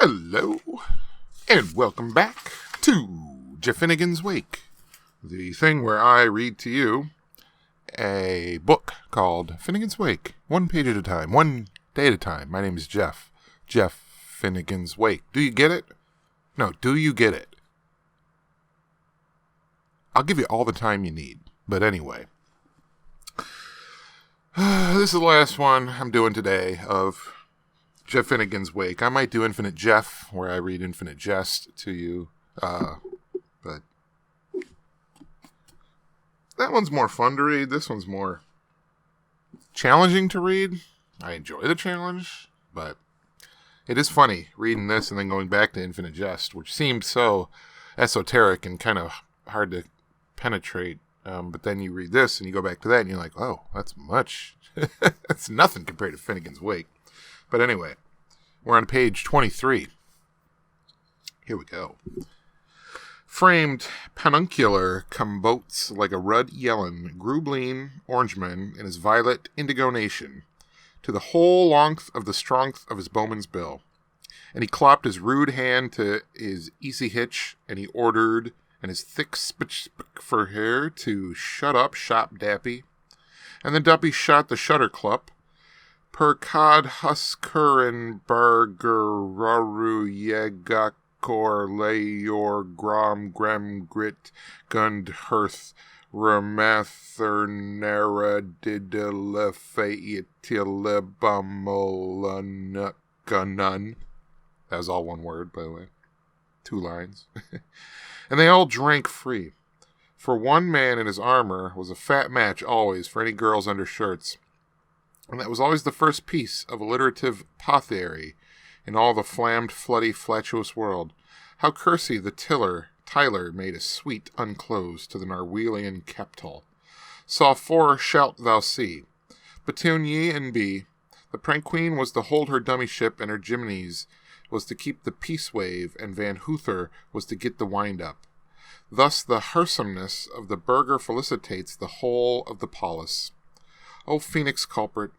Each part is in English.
Hello, and welcome back to Jeffinnegans Wake, the thing where I read to you a book called Finnegan's Wake, one page at a time, one day at a time. My name is Jeff Finnegan's Wake. Do you get it? No, do you get it? I'll give you all the time you need, but anyway. This is the last one I'm doing today of Jeff Finnegan's Wake. I might do Infinite Jeff, where I read Infinite Jest to you, but that one's more fun to read. This one's more challenging to read. I enjoy the challenge, but it is funny reading this and then going back to Infinite Jest, which seems so esoteric and kind of hard to penetrate. But then you read this and you go back to that and you're like, oh, that's much. That's nothing compared to Finnegan's Wake. But anyway, we're on page 23. Here we go. Framed peduncular combotes like a rud yellin', grubleen orangeman in his violet indigo nation, to the whole length of the strength of his bowman's bill. And he clopped his rude hand to his easy hitch, and he ordered, and his thick spitch for hair to shut up shop Dappy. And the Duppy shot the shutter clup, per cod huskerin bargeraru yegakor layor grom grem grit gund hearth remathernera didelefaitilibamolanun. That was all one word, by the way. 2 lines. And they all drank free. For one man in his armor was a fat match always for any girl's undershirts. And that was always the first piece of alliterative pothery in all the flammed, floody, flatuous world. How Kersey the Tyler made a sweet unclose to the Narwhalian Captal. Saw 4 shalt thou see. Batoon ye and be. The prank queen was to hold her dummy ship, and her Jiminies was to keep the peace wave, and Van Hoother was to get the wind up. Thus the hersomeness of the burger felicitates the whole of the polis. O Phoenix culprit,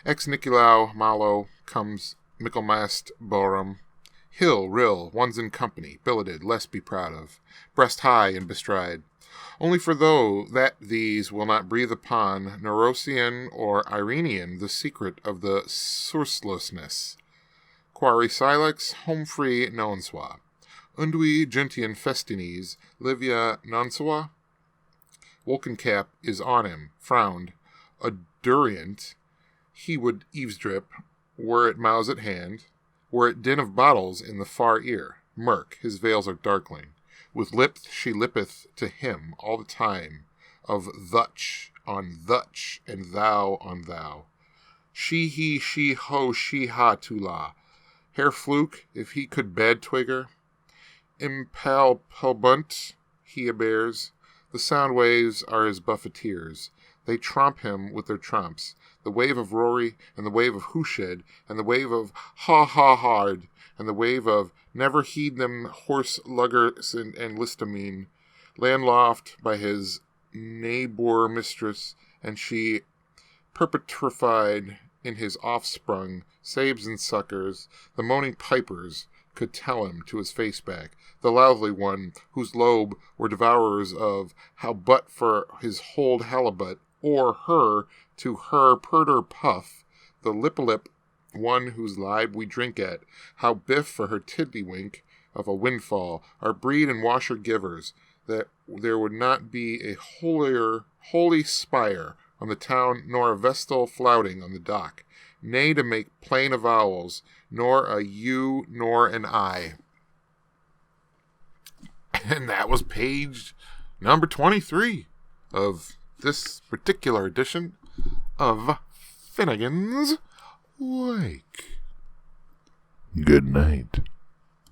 ex Nicolau Malo comes Michaelmast Borum, Hill, Rill, one's in company, billeted, less be proud of, breast high and bestride. Only for though that these will not breathe upon Neurosian or Irenian the secret of the sourcelessness. Quari silex, home free nonswa. Undui gentian festines, livia nonswa. Wolkencap is on him, frowned. A durient, he would eavesdrip, were it mouse at hand, were it din of bottles in the far ear. Murk, his veils are darkling. With lips she lippeth to him all the time, of thutch on thutch, and thou on thou. She, he, she, ho, she, ha, tu, la. Herr Fluke, if he could bad twigger. Impalpabant, he abears. The sound waves are his buffeteers. They tromp him with their tromps, the wave of Rory, and the wave of Hooshid, and the wave of ha-ha-hard, and the wave of never heed them horse luggers and listamine, landloft by his neighbor mistress, and she perpetrified in his offsprung, sabes and suckers, the moaning pipers could tell him to his face back, the loudly one, whose lobe were devourers of, how but for his hold halibut, or her, to her purder puff, the lip one whose libe we drink at, how biff for her tiddlywink of a windfall, our breed and washer givers, that there would not be a holy spire on the town, nor a vestal flouting on the dock, nay to make plain avowals, nor a you nor an I. And that was page number 23 of this particular edition of Finnegan's Wake. Good night.